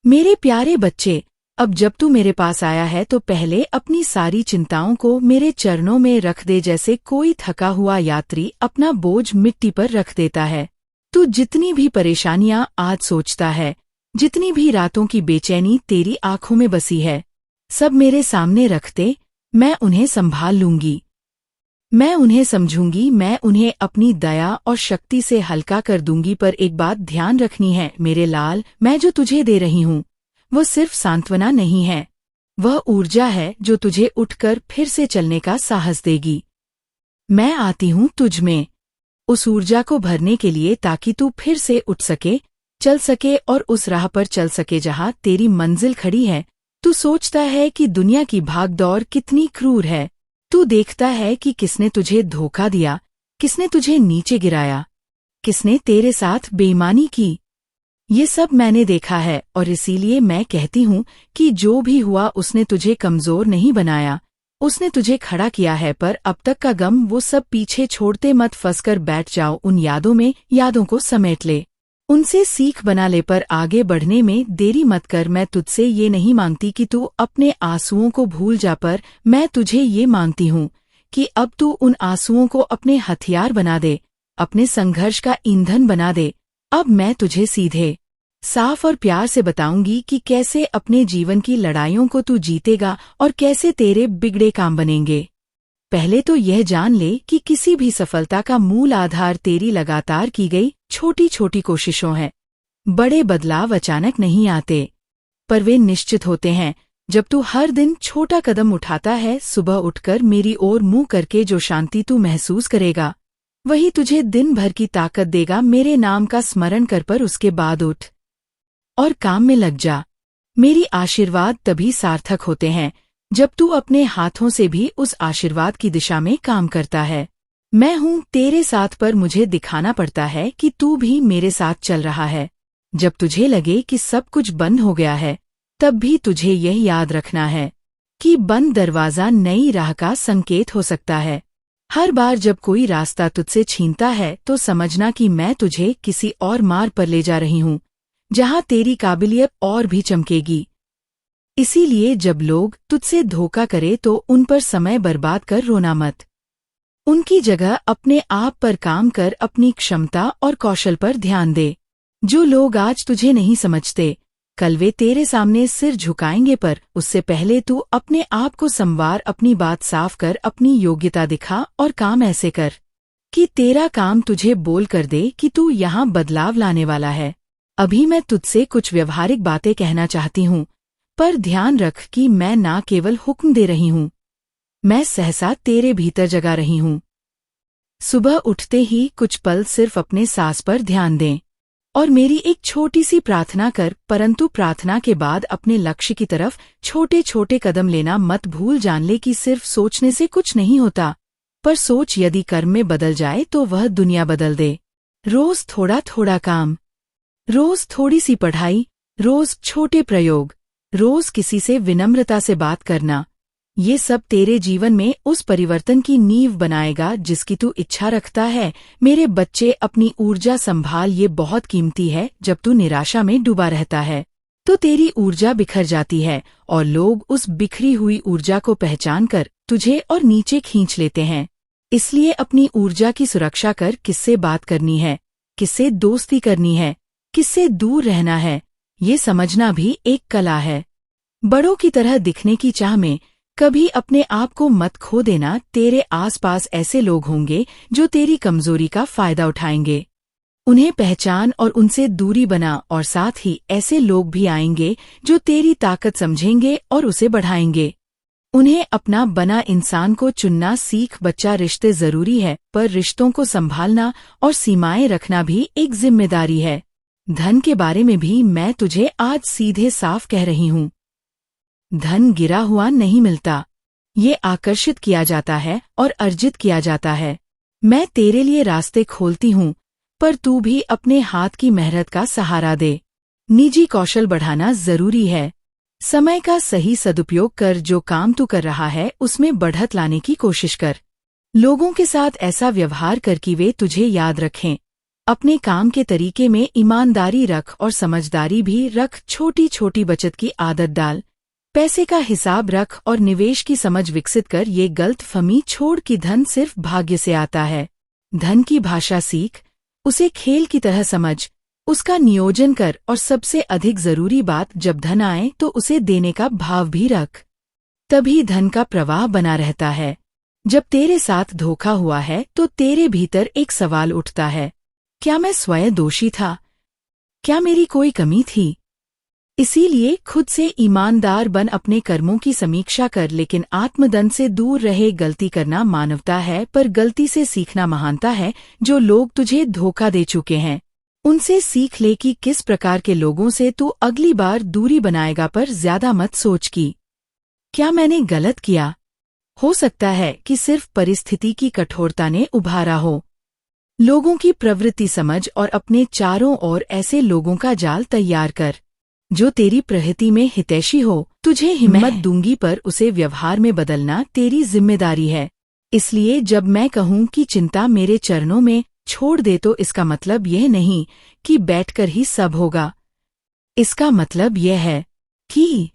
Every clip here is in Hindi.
मेरे प्यारे बच्चे, अब जब तू मेरे पास आया है तो पहले अपनी सारी चिंताओं को मेरे चरणों में रख दे, जैसे कोई थका हुआ यात्री अपना बोझ मिट्टी पर रख देता है। तू जितनी भी परेशानियां आज सोचता है, जितनी भी रातों की बेचैनी तेरी आंखों में बसी है, सब मेरे सामने रख दे। मैं उन्हें संभाल लूंगी, मैं उन्हें समझूंगी, मैं उन्हें अपनी दया और शक्ति से हल्का कर दूंगी। पर एक बात ध्यान रखनी है मेरे लाल, मैं जो तुझे दे रही हूँ वो सिर्फ सांत्वना नहीं है, वह ऊर्जा है जो तुझे उठकर फिर से चलने का साहस देगी। मैं आती हूँ तुझ में उस ऊर्जा को भरने के लिए, ताकि तू फिर से उठ सके, चल सके और उस राह पर चल सके जहाँ तेरी मंजिल खड़ी है। तू सोचता है कि दुनिया की भागदौड़ कितनी क्रूर है। तू देखता है कि किसने तुझे धोखा दिया, किसने तुझे नीचे गिराया, किसने तेरे साथ बेईमानी की। ये सब मैंने देखा है और इसीलिए मैं कहती हूँ कि जो भी हुआ उसने तुझे कमजोर नहीं बनाया, उसने तुझे खड़ा किया है। पर अब तक का गम वो सब पीछे छोड़ते मत फंसकर बैठ जाओ उन यादों में, यादों को समेट ले, उनसे सीख बना ले, पर आगे बढ़ने में देरी मत कर। मैं तुझसे ये नहीं मांगती कि तू अपने आंसुओं को भूल जा, पर मैं तुझे ये मांगती हूँ कि अब तू उन आंसुओं को अपने हथियार बना दे, अपने संघर्ष का ईंधन बना दे। अब मैं तुझे सीधे, साफ और प्यार से बताऊंगी कि कैसे अपने जीवन की लड़ाइयों को तू जीतेगा और कैसे तेरे बिगड़े काम बनेंगे। पहले तो यह जान ले कि किसी भी सफलता का मूल आधार तेरी लगातार की गई छोटी छोटी कोशिशों है। बड़े बदलाव अचानक नहीं आते, पर वे निश्चित होते हैं जब तू हर दिन छोटा कदम उठाता है। सुबह उठकर मेरी ओर मुंह करके जो शांति तू महसूस करेगा, वही तुझे दिन भर की ताकत देगा। मेरे नाम का स्मरण कर, पर उसके बाद उठ और काम में लग जा। मेरी आशीर्वाद तभी सार्थक होते हैं जब तू अपने हाथों से भी उस आशीर्वाद की दिशा में काम करता है। मैं हूँ तेरे साथ, पर मुझे दिखाना पड़ता है कि तू भी मेरे साथ चल रहा है। जब तुझे लगे कि सब कुछ बंद हो गया है, तब भी तुझे यह याद रखना है कि बंद दरवाजा नई राह का संकेत हो सकता है। हर बार जब कोई रास्ता तुझसे छीनता है तो समझना कि मैं तुझे किसी और मार्ग पर ले जा रही हूँ, जहाँ तेरी काबिलियत और भी चमकेगी। इसीलिए जब लोग तुझसे धोखा करे तो उन पर समय बर्बाद कर रोना मत। उनकी जगह अपने आप पर काम कर, अपनी क्षमता और कौशल पर ध्यान दे। जो लोग आज तुझे नहीं समझते, कल वे तेरे सामने सिर झुकाएंगे, पर उससे पहले तू अपने आप को संवार, अपनी बात साफ कर, अपनी योग्यता दिखा और काम ऐसे कर कि तेरा काम तुझे बोल कर दे कि तू यहाँ बदलाव लाने वाला है। अभी मैं तुझसे कुछ व्यवहारिक बातें कहना चाहती हूँ, पर ध्यान रख कि मैं ना केवल हुक्म दे रही हूँ, मैं सहसा तेरे भीतर जगा रही हूँ। सुबह उठते ही कुछ पल सिर्फ अपने सांस पर ध्यान दें और मेरी एक छोटी सी प्रार्थना कर, परंतु प्रार्थना के बाद अपने लक्ष्य की तरफ छोटे छोटे कदम लेना मत भूल। जान ले कि सिर्फ सोचने से कुछ नहीं होता, पर सोच यदि कर्म में बदल जाए तो वह दुनिया बदल दे। रोज थोड़ा थोड़ा काम, रोज थोड़ी सी पढ़ाई, रोज छोटे प्रयोग, रोज किसी से विनम्रता से बात करना, ये सब तेरे जीवन में उस परिवर्तन की नींव बनाएगा जिसकी तू इच्छा रखता है। मेरे बच्चे, अपनी ऊर्जा संभाल, ये बहुत कीमती है। जब तू निराशा में डूबा रहता है तो तेरी ऊर्जा बिखर जाती है और लोग उस बिखरी हुई ऊर्जा को पहचान कर तुझे और नीचे खींच लेते हैं। इसलिए अपनी ऊर्जा की सुरक्षा कर। किससे बात करनी है, किससे दोस्ती करनी है, किससे दूर रहना है, ये समझना भी एक कला है। बड़ों की तरह दिखने की चाह में कभी अपने आप को मत खो देना। तेरे आसपास ऐसे लोग होंगे जो तेरी कमजोरी का फायदा उठाएंगे, उन्हें पहचान और उनसे दूरी बना। और साथ ही ऐसे लोग भी आएंगे जो तेरी ताकत समझेंगे और उसे बढ़ाएंगे। उन्हें अपना बना इंसान को चुनना सीख। बच्चा, रिश्ते जरूरी है, पर रिश्तों को संभालना और सीमाएं रखना भी एक जिम्मेदारी है। धन के बारे में भी मैं तुझे आज सीधे साफ कह रही हूँ, धन गिरा हुआ नहीं मिलता, ये आकर्षित किया जाता है और अर्जित किया जाता है। मैं तेरे लिए रास्ते खोलती हूँ, पर तू भी अपने हाथ की मेहनत का सहारा दे। निजी कौशल बढ़ाना जरूरी है। समय का सही सदुपयोग कर। जो काम तू कर रहा है उसमें बढ़त लाने की कोशिश कर। लोगों के साथ ऐसा व्यवहार कर कि वे तुझे याद रखें, अपने काम के तरीके में ईमानदारी रख और समझदारी भी रख। छोटी छोटी बचत की आदत डाल, पैसे का हिसाब रख और निवेश की समझ विकसित कर। ये गलतफहमी छोड़ कि धन सिर्फ भाग्य से आता है। धन की भाषा सीख, उसे खेल की तरह समझ, उसका नियोजन कर और सबसे अधिक जरूरी बात, जब धन आए तो उसे देने का भाव भी रख। तभी धन का प्रवाह बना रहता है। जब तेरे साथ धोखा हुआ है तो तेरे भीतर एक सवाल उठता है, क्या मैं स्वयं दोषी था? क्या मेरी कोई कमी थी? इसीलिए खुद से ईमानदार बन, अपने कर्मों की समीक्षा कर, लेकिन आत्मदंड से दूर रहे। गलती करना मानवता है, पर गलती से सीखना महानता है। जो लोग तुझे धोखा दे चुके हैं उनसे सीख ले कि किस प्रकार के लोगों से तू अगली बार दूरी बनाएगा, पर ज्यादा मत सोच कि क्या मैंने गलत किया। हो सकता है कि सिर्फ परिस्थिति की कठोरता ने उभारा हो। लोगों की प्रवृत्ति समझ और अपने चारों ओर ऐसे लोगों का जाल तैयार कर जो तेरी प्रकृति में हितैषी हो। तुझे हिम्मत दूंगी, पर उसे व्यवहार में बदलना तेरी जिम्मेदारी है। इसलिए जब मैं कहूँ कि चिंता मेरे चरणों में छोड़ दे, तो इसका मतलब यह नहीं कि बैठकर ही सब होगा। इसका मतलब यह है कि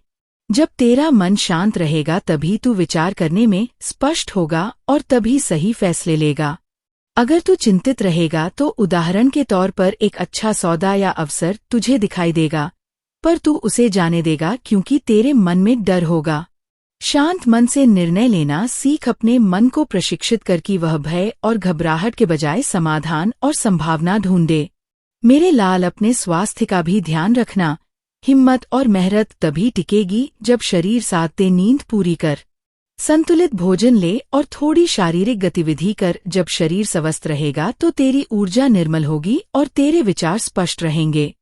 जब तेरा मन शांत रहेगा तभी तू विचार करने में स्पष्ट होगा और तभी सही फैसले लेगा। अगर तू चिंतित रहेगा तो उदाहरण के तौर पर एक अच्छा सौदा या अवसर तुझे दिखाई देगा, पर तू उसे जाने देगा क्योंकि तेरे मन में डर होगा। शांत मन से निर्णय लेना सीख, अपने मन को प्रशिक्षित कर कि वह भय और घबराहट के बजाय समाधान और संभावना ढूंढे। मेरे लाल, अपने स्वास्थ्य का भी ध्यान रखना। हिम्मत और मेहनत तभी टिकेगी जब शरीर साथ दे। नींद पूरी कर, संतुलित भोजन ले और थोड़ी शारीरिक गतिविधि कर। जब शरीर स्वस्थ रहेगा तो तेरी ऊर्जा निर्मल होगी और तेरे विचार स्पष्ट रहेंगे।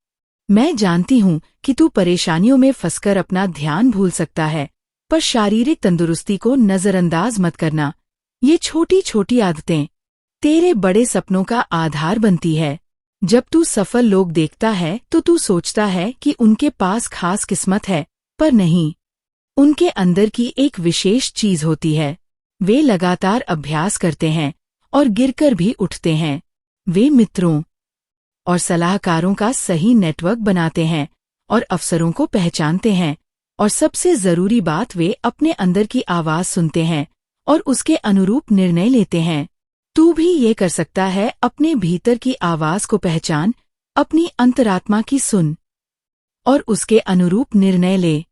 मैं जानती हूँ कि तू परेशानियों में फंसकर अपना ध्यान भूल सकता है, पर शारीरिक तंदुरुस्ती को नजरअंदाज मत करना। ये छोटी छोटी आदतें तेरे बड़े सपनों का आधार बनती है। जब तू सफल लोग देखता है तो तू सोचता है कि उनके पास खास किस्मत है, पर नहीं। उनके अंदर की एक विशेष चीज होती है। वे लगातार अभ्यास करते हैं और गिरकर भी उठते हैं। वे मित्रों और सलाहकारों का सही नेटवर्क बनाते हैं और अवसरों को पहचानते हैं, और सबसे जरूरी बात, वे अपने अंदर की आवाज सुनते हैं और उसके अनुरूप निर्णय लेते हैं। तू भी ये कर सकता है। अपने भीतर की आवाज को पहचान, अपनी अंतरात्मा की सुन और उसके अनुरूप निर्णय ले।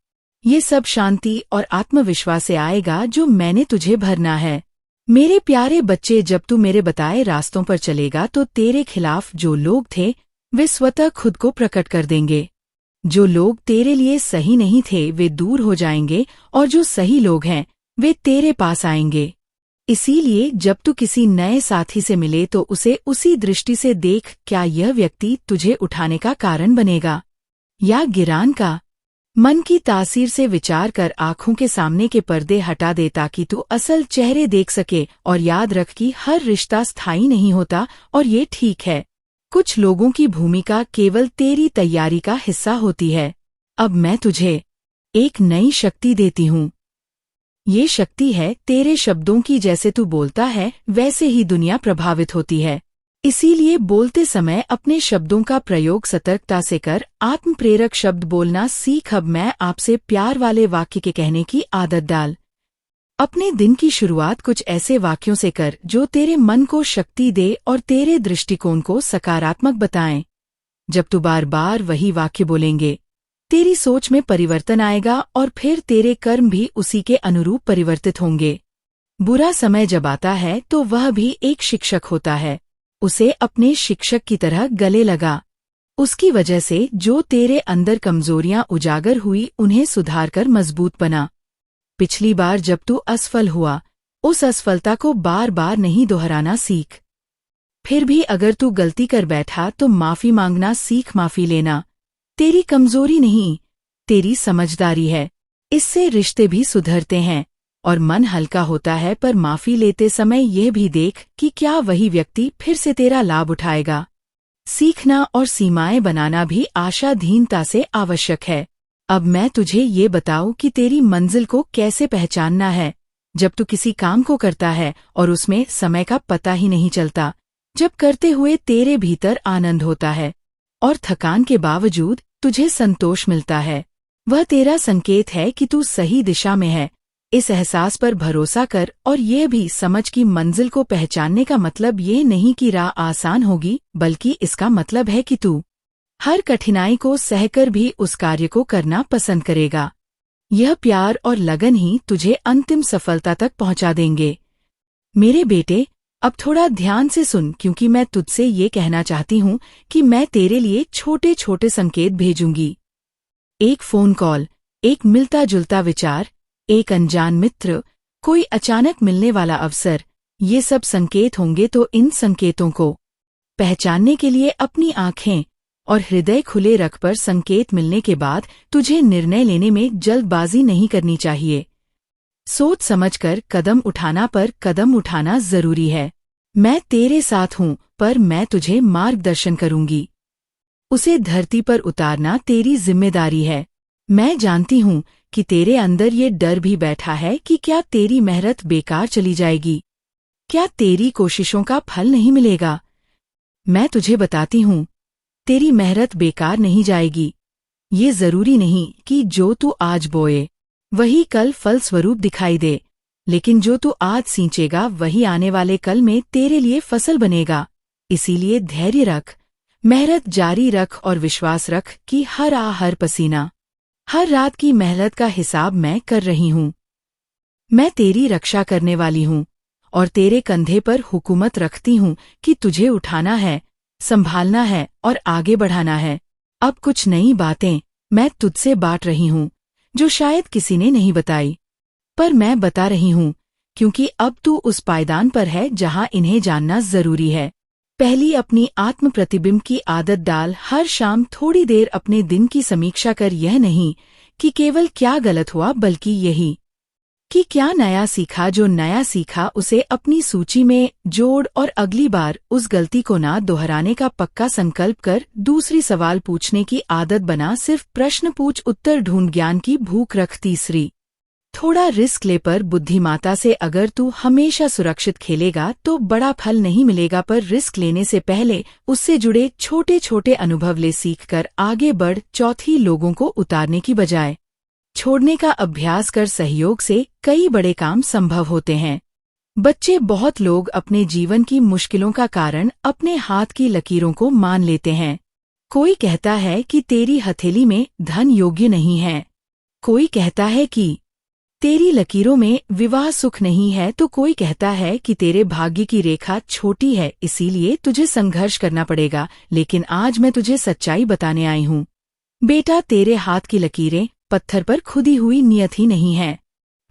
ये सब शांति और आत्मविश्वास से आएगा जो मैंने तुझे भरना है। मेरे प्यारे बच्चे, जब तू मेरे बताए रास्तों पर चलेगा तो तेरे खिलाफ जो लोग थे वे स्वतः खुद को प्रकट कर देंगे। जो लोग तेरे लिए सही नहीं थे वे दूर हो जाएंगे, और जो सही लोग हैं वे तेरे पास आएंगे। इसीलिए जब तू किसी नए साथी से मिले तो उसे उसी दृष्टि से देख, क्या यह व्यक्ति तुझे उठाने का कारण बनेगा या गिरान का। मन की तासीर से विचार कर, आंखों के सामने के पर्दे हटा दे ताकि तू असल चेहरे देख सके। और याद रख कि हर रिश्ता स्थायी नहीं होता, और ये ठीक है। कुछ लोगों की भूमिका केवल तेरी तैयारी का हिस्सा होती है। अब मैं तुझे एक नई शक्ति देती हूँ। ये शक्ति है तेरे शब्दों की। जैसे तू बोलता है वैसे ही दुनिया प्रभावित होती है। इसीलिए बोलते समय अपने शब्दों का प्रयोग सतर्कता से कर। आत्म प्रेरक शब्द बोलना सीख। अब मैं आपसे प्यार वाले वाक्य के कहने की आदत डाल। अपने दिन की शुरुआत कुछ ऐसे वाक्यों से कर जो तेरे मन को शक्ति दे और तेरे दृष्टिकोण को सकारात्मक बताएं। जब तू बार बार वही वाक्य बोलेंगे, तेरी सोच में परिवर्तन आएगा और फिर तेरे कर्म भी उसी के अनुरूप परिवर्तित होंगे। बुरा समय जब आता है तो वह भी एक शिक्षक होता है। उसे अपने शिक्षक की तरह गले लगा। उसकी वजह से जो तेरे अंदर कमजोरियां उजागर हुई उन्हें सुधार कर मजबूत बना। पिछली बार जब तू असफल हुआ, उस असफलता को बार बार नहीं दोहराना सीख। फिर भी अगर तू गलती कर बैठा तो माफी मांगना सीख। माफी लेना तेरी कमजोरी नहीं, तेरी समझदारी है। इससे रिश्ते भी सुधरते हैं और मन हल्का होता है। पर माफी लेते समय यह भी देख कि क्या वही व्यक्ति फिर से तेरा लाभ उठाएगा। सीखना और सीमाएं बनाना भी आशाधीनता से आवश्यक है। अब मैं तुझे ये बताऊं कि तेरी मंजिल को कैसे पहचानना है। जब तू किसी काम को करता है और उसमें समय का पता ही नहीं चलता, जब करते हुए तेरे भीतर आनंद होता है और थकान के बावजूद तुझे संतोष मिलता है, वह तेरा संकेत है कि तू सही दिशा में है। इस एहसास पर भरोसा कर और यह भी समझ कि मंजिल को पहचानने का मतलब ये नहीं कि राह आसान होगी, बल्कि इसका मतलब है कि तू हर कठिनाई को सहकर भी उस कार्य को करना पसंद करेगा। यह प्यार और लगन ही तुझे अंतिम सफलता तक पहुंचा देंगे। मेरे बेटे, अब थोड़ा ध्यान से सुन, क्योंकि मैं तुझसे ये कहना चाहती हूँ कि मैं तेरे लिए छोटे छोटे संकेत भेजूंगी। एक फोन कॉल, एक मिलता जुलता विचार, एक अनजान मित्र, कोई अचानक मिलने वाला अवसर, ये सब संकेत होंगे। तो इन संकेतों को पहचानने के लिए अपनी आंखें और हृदय खुले रख। पर संकेत मिलने के बाद तुझे निर्णय लेने में जल्दबाजी नहीं करनी चाहिए। सोच समझकर कदम उठाना पर कदम उठाना जरूरी है। मैं तेरे साथ हूँ, पर मैं तुझे मार्गदर्शन करूंगी। उसे धरती पर उतारना तेरी जिम्मेदारी है। मैं जानती हूँ कि तेरे अंदर ये डर भी बैठा है कि क्या तेरी मेहनत बेकार चली जाएगी, क्या तेरी कोशिशों का फल नहीं मिलेगा। मैं तुझे बताती हूँ, तेरी मेहनत बेकार नहीं जाएगी। ये जरूरी नहीं कि जो तू आज बोए वही कल फल स्वरूप दिखाई दे, लेकिन जो तू आज सींचेगा वही आने वाले कल में तेरे लिए फसल बनेगा। इसीलिए धैर्य रख, मेहनत जारी रख और विश्वास रख कि हर पसीना, हर रात की मेहनत का हिसाब मैं कर रही हूँ। मैं तेरी रक्षा करने वाली हूँ और तेरे कंधे पर हुकूमत रखती हूँ कि तुझे उठाना है, संभालना है और आगे बढ़ाना है। अब कुछ नई बातें मैं तुझसे बांट रही हूँ जो शायद किसी ने नहीं बताई, पर मैं बता रही हूँ क्योंकि अब तू उस पायदान पर है जहाँ इन्हें जानना जरूरी है। पहली, अपनी आत्म प्रतिबिंब की आदत डाल। हर शाम थोड़ी देर अपने दिन की समीक्षा कर। यह नहीं कि केवल क्या गलत हुआ, बल्कि यही कि क्या नया सीखा। जो नया सीखा उसे अपनी सूची में जोड़ और अगली बार उस गलती को ना दोहराने का पक्का संकल्प कर। दूसरी, सवाल पूछने की आदत बना। सिर्फ प्रश्न पूछ, उत्तर ढूंढ, ज्ञान की भूख रख। तीसरी, थोड़ा रिस्क ले, पर बुद्धिमाता से। अगर तू हमेशा सुरक्षित खेलेगा तो बड़ा फल नहीं मिलेगा, पर रिस्क लेने से पहले उससे जुड़े छोटे छोटे अनुभव ले, सीख कर आगे बढ़। चौथी, लोगों को उतारने की बजाय छोड़ने का अभ्यास कर। सहयोग से कई बड़े काम संभव होते हैं। बच्चे, बहुत लोग अपने जीवन की मुश्किलों का कारण अपने हाथ की लकीरों को मान लेते हैं। कोई कहता है कि तेरी हथेली में धन योग्य नहीं है, कोई कहता है कि तेरी लकीरों में विवाह सुख नहीं है, तो कोई कहता है कि तेरे भाग्य की रेखा छोटी है, इसीलिए तुझे संघर्ष करना पड़ेगा। लेकिन आज मैं तुझे सच्चाई बताने आई हूँ बेटा, तेरे हाथ की लकीरें पत्थर पर खुदी हुई नियत ही नहीं है,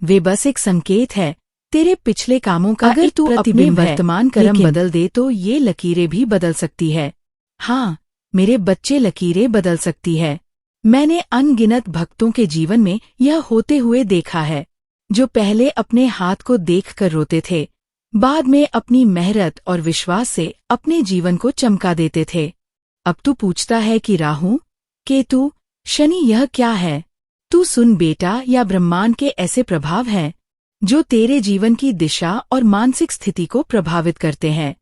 वे बस एक संकेत है तेरे पिछले कामों का। अगर तू अपने वर्तमान कर्म बदल दे तो ये लकीरें भी बदल सकती है। हाँ मेरे बच्चे, लकीरें बदल सकती है। मैंने अनगिनत भक्तों के जीवन में यह होते हुए देखा है, जो पहले अपने हाथ को देखकर रोते थे, बाद में अपनी मेहनत और विश्वास से अपने जीवन को चमका देते थे। अब तू पूछता है कि राहु, केतु, शनि यह क्या है? तू सुन बेटा, या ब्रह्मांड के ऐसे प्रभाव हैं जो तेरे जीवन की दिशा और मानसिक स्थिति को प्रभावित करते हैं।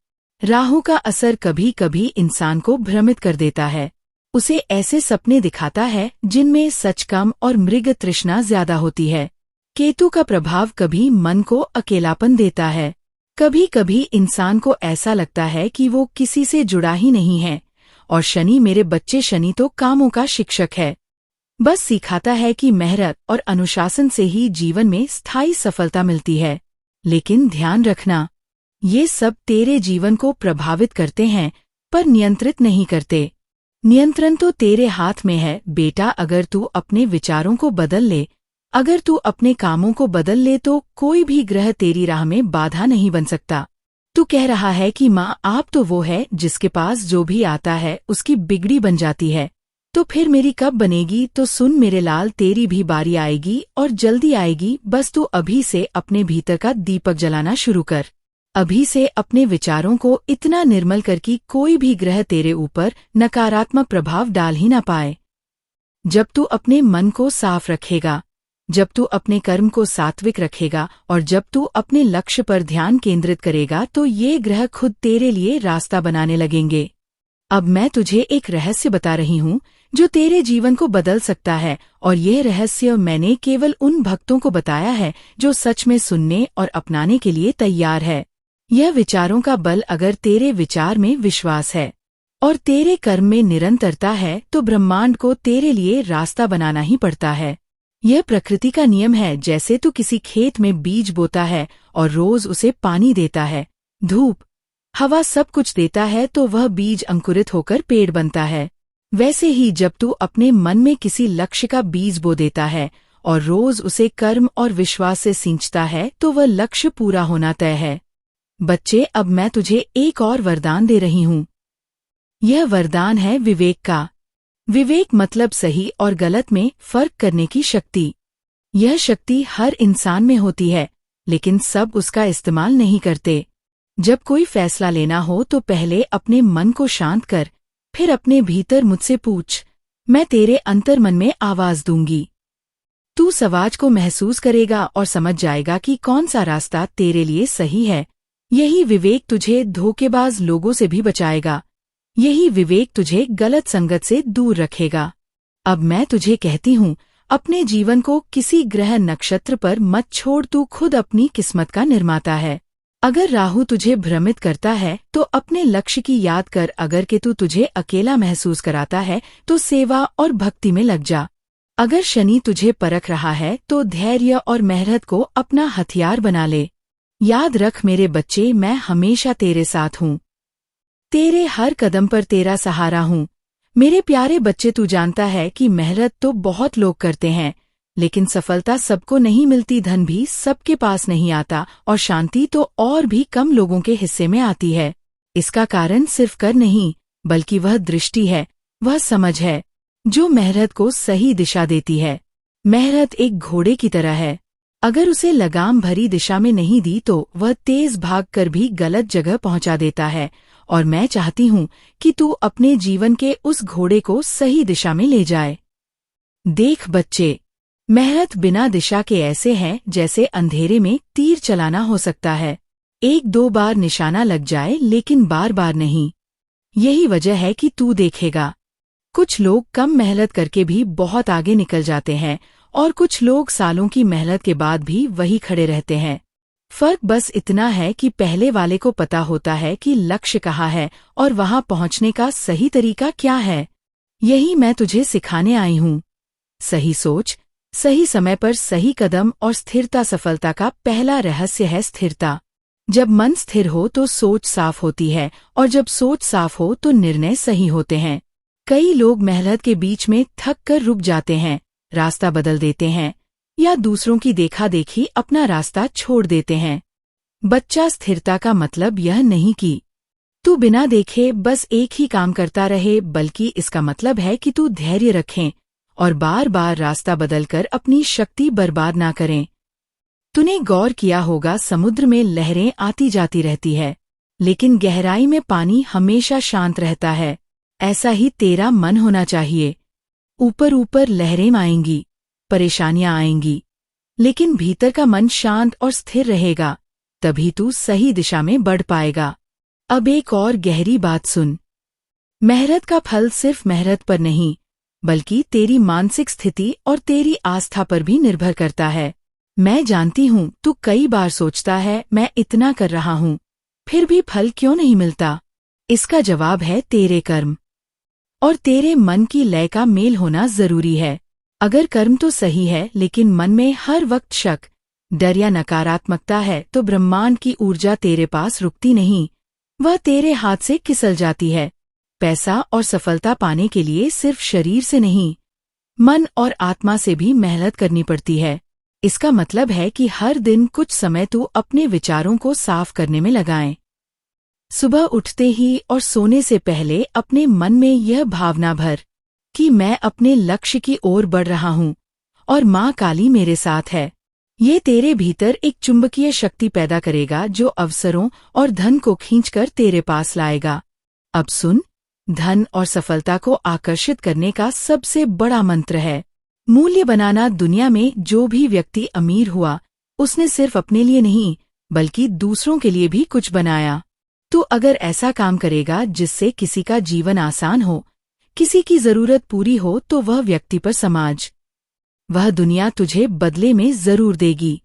राहु का असर कभी कभी इंसान को भ्रमित कर देता है, उसे ऐसे सपने दिखाता है जिनमें सच कम और मृग तृष्णा ज्यादा होती है। केतु का प्रभाव कभी मन को अकेलापन देता है, कभी कभी इंसान को ऐसा लगता है कि वो किसी से जुड़ा ही नहीं है। और शनि, मेरे बच्चे, शनि तो कामों का शिक्षक है, बस सिखाता है कि मेहनत और अनुशासन से ही जीवन में स्थायी सफलता मिलती है। लेकिन ध्यान रखना, ये सब तेरे जीवन को प्रभावित करते हैं पर नियंत्रित नहीं करते। नियंत्रण तो तेरे हाथ में है बेटा। अगर तू अपने विचारों को बदल ले, अगर तू अपने कामों को बदल ले, तो कोई भी ग्रह तेरी राह में बाधा नहीं बन सकता। तू कह रहा है कि माँ, आप तो वो है जिसके पास जो भी आता है उसकी बिगड़ी बन जाती है, तो फिर मेरी कब बनेगी? तो सुन मेरे लाल, तेरी भी बारी आएगी और जल्दी आएगी। बस तू अभी से अपने भीतर का दीपक जलाना शुरू कर। अभी से अपने विचारों को इतना निर्मल कर कि कोई भी ग्रह तेरे ऊपर नकारात्मक प्रभाव डाल ही ना पाए। जब तू अपने मन को साफ रखेगा जब तू अपने कर्म को सात्विक रखेगा और जब तू अपने लक्ष्य पर ध्यान केंद्रित करेगा तो ये ग्रह खुद तेरे लिए रास्ता बनाने लगेंगे। अब मैं तुझे एक रहस्य बता रही हूँ जो तेरे जीवन को बदल सकता है, और यह रहस्य मैंने केवल उन भक्तों को बताया है जो सच में सुनने और अपनाने के लिए तैयार है। यह विचारों का बल अगर तेरे विचार में विश्वास है और तेरे कर्म में निरंतरता है तो ब्रह्मांड को तेरे लिए रास्ता बनाना ही पड़ता है। यह प्रकृति का नियम है। जैसे तू किसी खेत में बीज बोता है और रोज उसे पानी देता है, धूप, हवा सब कुछ देता है तो वह बीज अंकुरित होकर पेड़ बनता है। वैसे ही जब तू अपने मन में किसी लक्ष्य का बीज बो देता है और रोज उसे कर्म और विश्वास से सींचता है तो वह लक्ष्य पूरा होना तय है। बच्चे, अब मैं तुझे एक और वरदान दे रही हूँ। यह वरदान है विवेक का। विवेक मतलब सही और गलत में फर्क करने की शक्ति। यह शक्ति हर इंसान में होती है, लेकिन सब उसका इस्तेमाल नहीं करते। जब कोई फैसला लेना हो तो पहले अपने मन को शांत कर, फिर अपने भीतर मुझसे पूछ, मैं तेरे अंतर्मन में आवाज दूंगी। तू उस आवाज को महसूस करेगा और समझ जाएगा कि कौन सा रास्ता तेरे लिए सही है। यही विवेक तुझे धोखेबाज लोगों से भी बचाएगा। यही विवेक तुझे गलत संगत से दूर रखेगा। अब मैं तुझे कहती हूँ, अपने जीवन को किसी ग्रह नक्षत्र पर मत छोड़। तू खुद अपनी किस्मत का निर्माता है। अगर राहु तुझे भ्रमित करता है तो अपने लक्ष्य की याद कर। अगर केतु तुझे अकेला महसूस कराता है तो सेवा और भक्ति में लग जा। अगर शनि तुझे परख रहा है तो धैर्य और मेहनत को अपना हथियार बना ले। याद रख मेरे बच्चे, मैं हमेशा तेरे साथ हूँ। तेरे हर कदम पर तेरा सहारा हूँ। मेरे प्यारे बच्चे, तू जानता है कि मेहनत तो बहुत लोग करते हैं, लेकिन सफलता सबको नहीं मिलती। धन भी सबके पास नहीं आता और शांति तो और भी कम लोगों के हिस्से में आती है। इसका कारण सिर्फ कर नहीं, बल्कि वह दृष्टि है, वह समझ है जो मेहनत को सही दिशा देती है। मेहनत एक घोड़े की तरह है। अगर उसे लगाम भरी दिशा में नहीं दी तो वह तेज भागकर भी गलत जगह पहुंचा देता है। और मैं चाहती हूँ कि तू अपने जीवन के उस घोड़े को सही दिशा में ले जाए। देख बच्चे, मेहनत बिना दिशा के ऐसे है जैसे अंधेरे में तीर चलाना हो सकता है। एक दो बार निशाना लग जाए, लेकिन बार बार नहीं। यही वजह है कि तू देखेगा, कुछ लोग कम मेहनत करके भी बहुत आगे निकल जाते हैं और कुछ लोग सालों की मेहनत के बाद भी वही खड़े रहते हैं। फर्क बस इतना है कि पहले वाले को पता होता है कि लक्ष्य कहाँ है और वहां पहुंचने का सही तरीका क्या है। यही मैं तुझे सिखाने आई हूँ। सही सोच, सही समय पर सही कदम और स्थिरता सफलता का पहला रहस्य है। स्थिरता। जब मन स्थिर हो तो सोच साफ होती है, और जब सोच साफ हो तो निर्णय सही होते हैं। कई लोग मेहनत के बीच में थक कर रुक जाते हैं, रास्ता बदल देते हैं या दूसरों की देखा देखी अपना रास्ता छोड़ देते हैं। बच्चा, स्थिरता का मतलब यह नहीं कि तू बिना देखे बस एक ही काम करता रहे, बल्कि इसका मतलब है कि तू धैर्य रखें और बार बार रास्ता बदलकर अपनी शक्ति बर्बाद ना करें। तूने गौर किया होगा, समुद्र में लहरें आती जाती रहती है, लेकिन गहराई में पानी हमेशा शांत रहता है। ऐसा ही तेरा मन होना चाहिए। ऊपर ऊपर लहरें आएंगी, परेशानियां आएंगी, लेकिन भीतर का मन शांत और स्थिर रहेगा, तभी तू सही दिशा में बढ़ पाएगा। अब एक और गहरी बात सुन। मेहनत का फल सिर्फ मेहनत पर नहीं, बल्कि तेरी मानसिक स्थिति और तेरी आस्था पर भी निर्भर करता है। मैं जानती हूँ तू कई बार सोचता है, मैं इतना कर रहा हूँ, फिर भी फल क्यों नहीं मिलता। इसका जवाब है तेरे कर्म और तेरे मन की लय का मेल होना जरूरी है। अगर कर्म तो सही है, लेकिन मन में हर वक्त शक, डर या नकारात्मकता है, तो ब्रह्मांड की ऊर्जा तेरे पास रुकती नहीं, वह तेरे हाथ से फिसल जाती है। पैसा और सफलता पाने के लिए सिर्फ शरीर से नहीं, मन और आत्मा से भी मेहनत करनी पड़ती है। इसका मतलब है कि हर दिन कुछ समय तू अपने विचारों को साफ करने में लगाएं। सुबह उठते ही और सोने से पहले अपने मन में यह भावना भर कि मैं अपने लक्ष्य की ओर बढ़ रहा हूँ और माँ काली मेरे साथ है। ये तेरे भीतर एक चुंबकीय शक्ति पैदा करेगा जो अवसरों और धन को खींचकर तेरे पास लाएगा। अब सुन, धन और सफलता को आकर्षित करने का सबसे बड़ा मंत्र है मूल्य बनाना। दुनिया में जो भी व्यक्ति अमीर हुआ, उसने सिर्फ अपने लिए नहीं बल्कि दूसरों के लिए भी कुछ बनाया। तू अगर ऐसा काम करेगा जिससे किसी का जीवन आसान हो, किसी की जरूरत पूरी हो, तो वह व्यक्ति पर समाज, वह दुनिया तुझे बदले में जरूर देगी।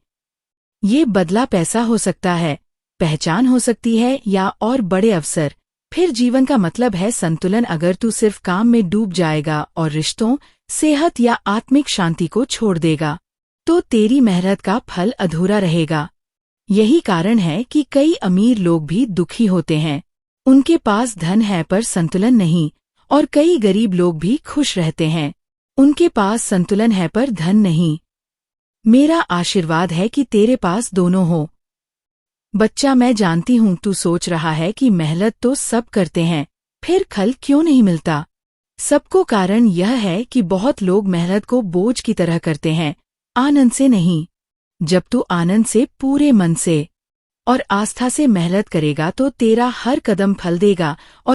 ये बदला पैसा हो सकता है, पहचान हो सकती है या और बड़े अवसर। फिर जीवन का मतलब है संतुलन। अगर तू सिर्फ काम में डूब जाएगा और रिश्तों, सेहत या आत्मिक शांति को छोड़ देगा, तो तेरी मेहनत का फल अधूरा रहेगा। यही कारण है कि कई अमीर लोग भी दुखी होते हैं। उनके पास धन है पर संतुलन नहीं, और कई गरीब लोग भी खुश रहते हैं। उनके पास संतुलन है पर धन नहीं। मेरा आशीर्वाद है कि तेरे पास दोनों हो। बच्चा, मैं जानती हूँ तू सोच रहा है कि मेहनत तो सब करते हैं, फिर फल क्यों नहीं मिलता। सबको कारण यह है कि बहुत लोग मेहनत को बोझ की तरह करते हैं, आनंद से नहीं। जब तू आनंद से, पूरे मन से और आस्था से मेहनत करेगा तो तेरा हर कदम फल देगा और